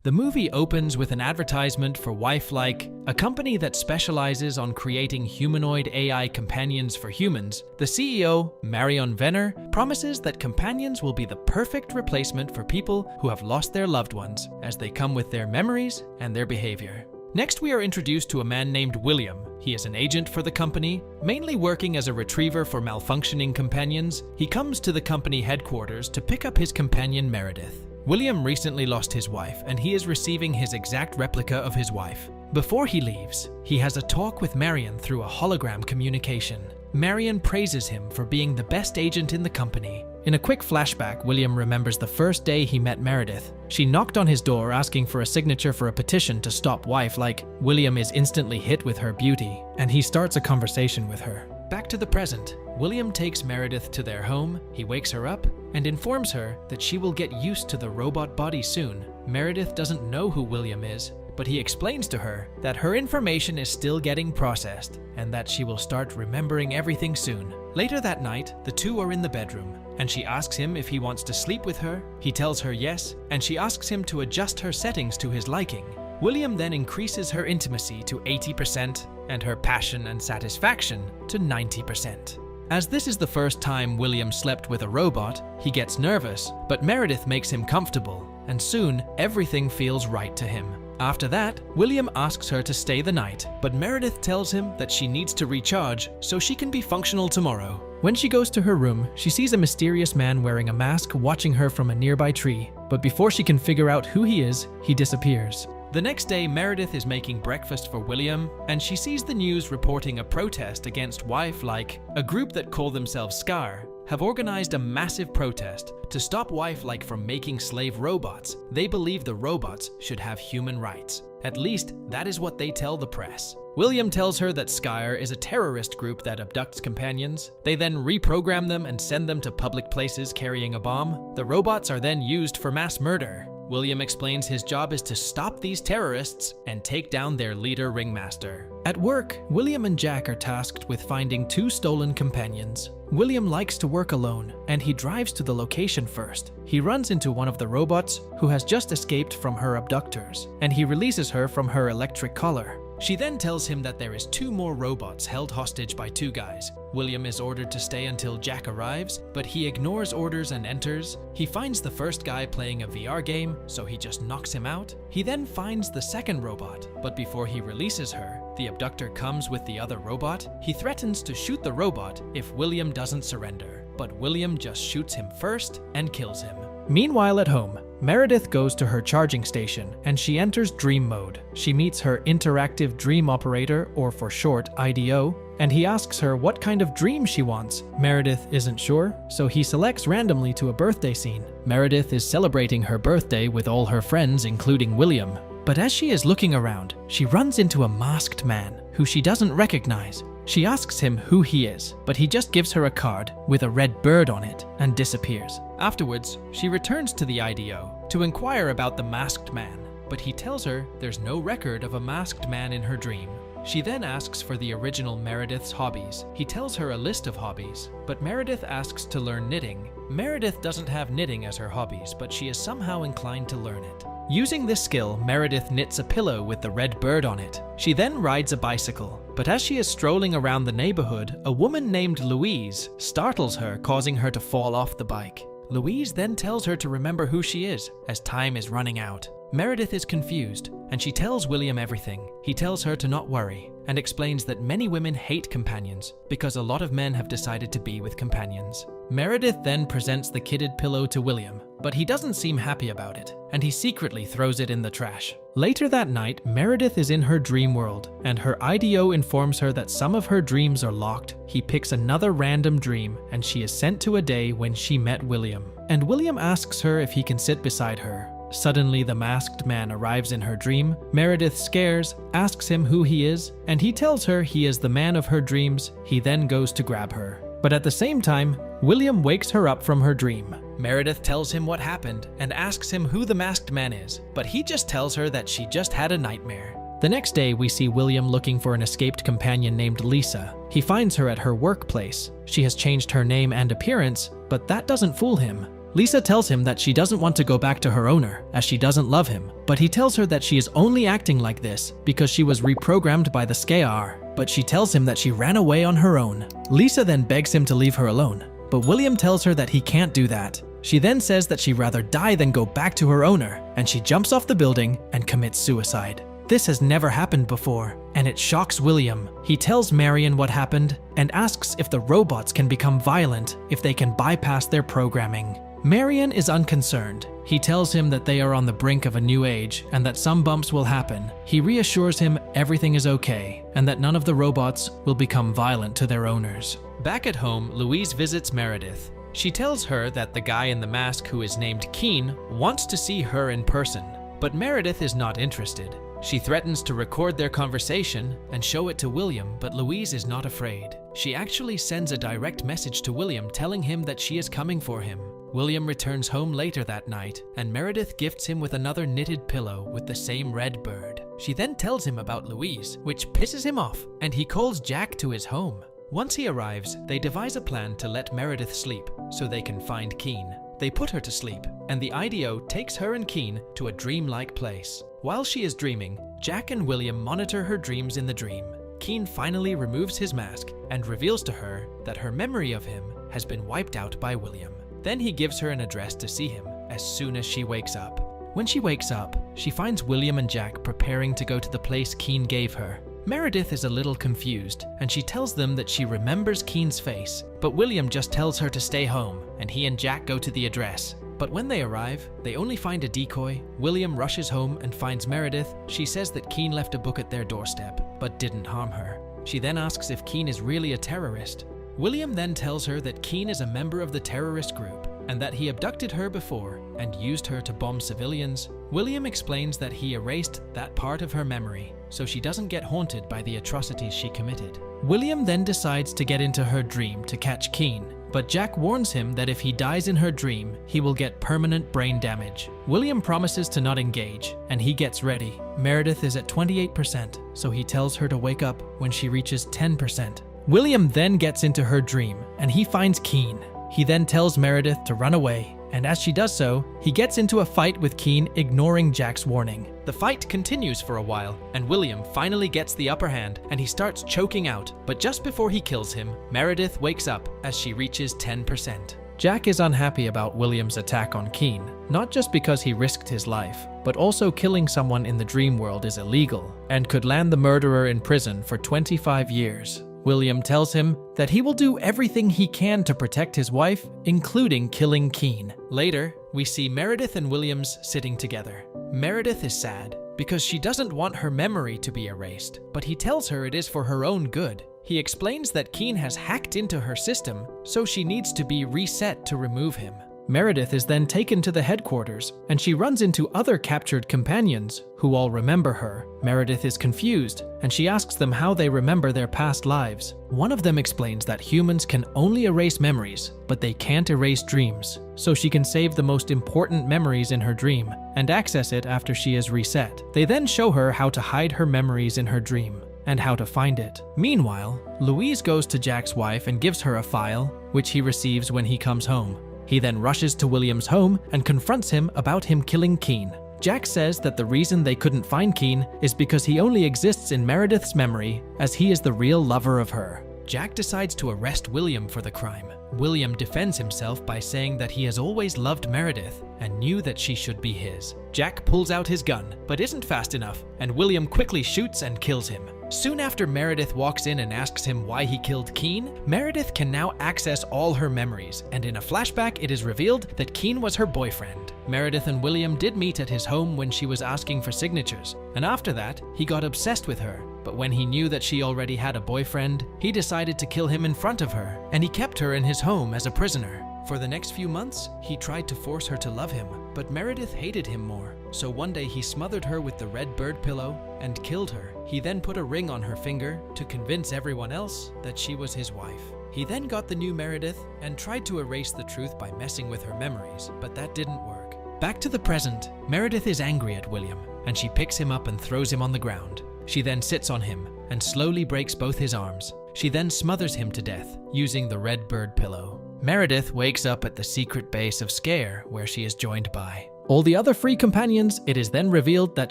The movie opens with an advertisement for Wifelike, a company that specializes on creating humanoid AI companions for humans. The CEO, Marion Venner, promises that companions will be the perfect replacement for people who have lost their loved ones, as they come with their memories and their behavior. Next, we are introduced to a man named William. He is an agent for the company, mainly working as a retriever for malfunctioning companions. He comes to the company headquarters to pick up his companion Meredith. William recently lost his wife, and he is receiving his exact replica of his wife. Before he leaves, he has a talk with Marion through a hologram communication. Marion praises him for being the best agent in the company. In a quick flashback, William remembers the first day he met Meredith. She knocked on his door asking for a signature for a petition to stop Wifelike. William is instantly hit with her beauty, and he starts a conversation with her. Back to the present, William takes Meredith to their home, he wakes her up, and informs her that she will get used to the robot body soon. Meredith doesn't know who William is, but he explains to her that her information is still getting processed, and that she will start remembering everything soon. Later that night, the two are in the bedroom, and she asks him if he wants to sleep with her. He tells her yes, and she asks him to adjust her settings to his liking. William then increases her intimacy to 80% and her passion and satisfaction to 90%. As this is the first time William slept with a robot, he gets nervous, but Meredith makes him comfortable, and soon everything feels right to him. After that, William asks her to stay the night, but Meredith tells him that she needs to recharge so she can be functional tomorrow. When she goes to her room, she sees a mysterious man wearing a mask watching her from a nearby tree, but before she can figure out who he is, he disappears. The next day, Meredith is making breakfast for William, and she sees the news reporting a protest against Wifelike. A group that call themselves SCAR have organized a massive protest to stop Wifelike from making slave robots. They believe the robots should have human rights. At least, that is what they tell the press. William tells her that SCAR is a terrorist group that abducts companions. They then reprogram them and send them to public places carrying a bomb. The robots are then used for mass murder. William explains his job is to stop these terrorists and take down their leader, Ringmaster. At work, William and Jack are tasked with finding two stolen companions. William likes to work alone, and he drives to the location first. He runs into one of the robots who has just escaped from her abductors, and he releases her from her electric collar. She then tells him that there is two more robots held hostage by two guys. William is ordered to stay until Jack arrives, but he ignores orders and enters. He finds the first guy playing a VR game, so he just knocks him out. He then finds the second robot, but before he releases her, the abductor comes with the other robot. He threatens to shoot the robot if William doesn't surrender, but William just shoots him first and kills him. Meanwhile at home, Meredith goes to her charging station and she enters dream mode. She meets her interactive dream operator, or for short, IDO, and he asks her what kind of dream she wants. Meredith isn't sure, so he selects randomly to a birthday scene. Meredith is celebrating her birthday with all her friends, including William. But as she is looking around, she runs into a masked man who she doesn't recognize. She asks him who he is, but he just gives her a card with a red bird on it and disappears. Afterwards, she returns to the IDO to inquire about the masked man, but he tells her there's no record of a masked man in her dream. She then asks for the original Meredith's hobbies. He tells her a list of hobbies, but Meredith asks to learn knitting. Meredith doesn't have knitting as her hobbies, but she is somehow inclined to learn it. Using this skill, Meredith knits a pillow with the red bird on it. She then rides a bicycle, but as she is strolling around the neighborhood, a woman named Louise startles her, causing her to fall off the bike. Louise then tells her to remember who she is, as time is running out. Meredith is confused, and she tells William everything. He tells her to not worry, and explains that many women hate companions because a lot of men have decided to be with companions. Meredith then presents the kitted pillow to William, but he doesn't seem happy about it, and he secretly throws it in the trash. Later that night, Meredith is in her dream world, and her IDO informs her that some of her dreams are locked. He picks another random dream, and she is sent to a day when she met William. And William asks her if he can sit beside her. Suddenly, the masked man arrives in her dream. Meredith scares, asks him who he is, and he tells her he is the man of her dreams. He then goes to grab her. But at the same time, William wakes her up from her dream. Meredith tells him what happened and asks him who the masked man is, but he just tells her that she just had a nightmare. The next day, we see William looking for an escaped companion named Lisa. He finds her at her workplace. She has changed her name and appearance, but that doesn't fool him. Lisa tells him that she doesn't want to go back to her owner, as she doesn't love him, but he tells her that she is only acting like this because she was reprogrammed by the Scar, but she tells him that she ran away on her own. Lisa then begs him to leave her alone, but William tells her that he can't do that. She then says that she'd rather die than go back to her owner, and she jumps off the building and commits suicide. This has never happened before, and it shocks William. He tells Marion what happened and asks if the robots can become violent if they can bypass their programming. Marion is unconcerned. He tells him that they are on the brink of a new age and that some bumps will happen. He reassures him everything is okay and that none of the robots will become violent to their owners. Back at home, Louise visits Meredith. She tells her that the guy in the mask who is named Keen wants to see her in person, but Meredith is not interested. She threatens to record their conversation and show it to William, but Louise is not afraid. She actually sends a direct message to William telling him that she is coming for him. William returns home later that night, and Meredith gifts him with another knitted pillow with the same red bird. She then tells him about Louise, which pisses him off, and he calls Jack to his home. Once he arrives, they devise a plan to let Meredith sleep so they can find Keen. They put her to sleep, and the IDO takes her and Keen to a dreamlike place. While she is dreaming, Jack and William monitor her dreams in the dream. Keen finally removes his mask and reveals to her that her memory of him has been wiped out by William. Then he gives her an address to see him as soon as she wakes up. When she wakes up, she finds William and Jack preparing to go to the place Keen gave her. Meredith is a little confused, and she tells them that she remembers Keen's face, but William just tells her to stay home, and he and Jack go to the address. But when they arrive, they only find a decoy. William rushes home and finds Meredith. She says that Keen left a book at their doorstep, but didn't harm her. She then asks if Keen is really a terrorist. William then tells her that Keen is a member of the terrorist group, and that he abducted her before and used her to bomb civilians. William explains that he erased that part of her memory, so she doesn't get haunted by the atrocities she committed. William then decides to get into her dream to catch Keen, but Jack warns him that if he dies in her dream, he will get permanent brain damage. William promises to not engage, and he gets ready. Meredith is at 28%, so he tells her to wake up when she reaches 10%. William then gets into her dream, and he finds Keen. He then tells Meredith to run away, and as she does so, he gets into a fight with Keen, ignoring Jack's warning. The fight continues for a while, and William finally gets the upper hand, and he starts choking out. But just before he kills him, Meredith wakes up as she reaches 10%. Jack is unhappy about William's attack on Keen, not just because he risked his life, but also killing someone in the dream world is illegal, and could land the murderer in prison for 25 years. William tells him that he will do everything he can to protect his wife, including killing Keen. Later, we see Meredith and Williams sitting together. Meredith is sad because she doesn't want her memory to be erased, but he tells her it is for her own good. He explains that Keen has hacked into her system, so she needs to be reset to remove him. Meredith is then taken to the headquarters, and she runs into other captured companions who all remember her. Meredith is confused, and she asks them how they remember their past lives. One of them explains that humans can only erase memories, but they can't erase dreams, so she can save the most important memories in her dream and access it after she is reset. They then show her how to hide her memories in her dream and how to find it. Meanwhile, Louise goes to Jack's wife and gives her a file, which he receives when he comes home. He then rushes to William's home and confronts him about him killing Keen. Jack says that the reason they couldn't find Keen is because he only exists in Meredith's memory, as he is the real lover of her. Jack decides to arrest William for the crime. William defends himself by saying that he has always loved Meredith and knew that she should be his. Jack pulls out his gun, but isn't fast enough, and William quickly shoots and kills him. Soon after Meredith walks in and asks him why he killed Keen, Meredith can now access all her memories, and in a flashback it is revealed that Keen was her boyfriend. Meredith and William did meet at his home when she was asking for signatures, and after that, he got obsessed with her. But when he knew that she already had a boyfriend, he decided to kill him in front of her, and he kept her in his home as a prisoner. For the next few months, he tried to force her to love him, but Meredith hated him more. So one day he smothered her with the red bird pillow and killed her. He then put a ring on her finger to convince everyone else that she was his wife. He then got the new Meredith and tried to erase the truth by messing with her memories, but that didn't work. Back to the present, Meredith is angry at William, and she picks him up and throws him on the ground. She then sits on him and slowly breaks both his arms. She then smothers him to death using the red bird pillow. Meredith wakes up at the secret base of Scare, where she is joined by all the other free companions. It is then revealed that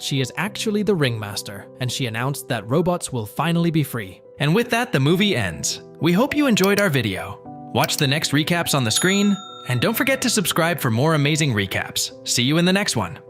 she is actually the ringmaster, and she announced that robots will finally be free. And with that, the movie ends. We hope you enjoyed our video. Watch the next recaps on the screen, and don't forget to subscribe for more amazing recaps. See you in the next one.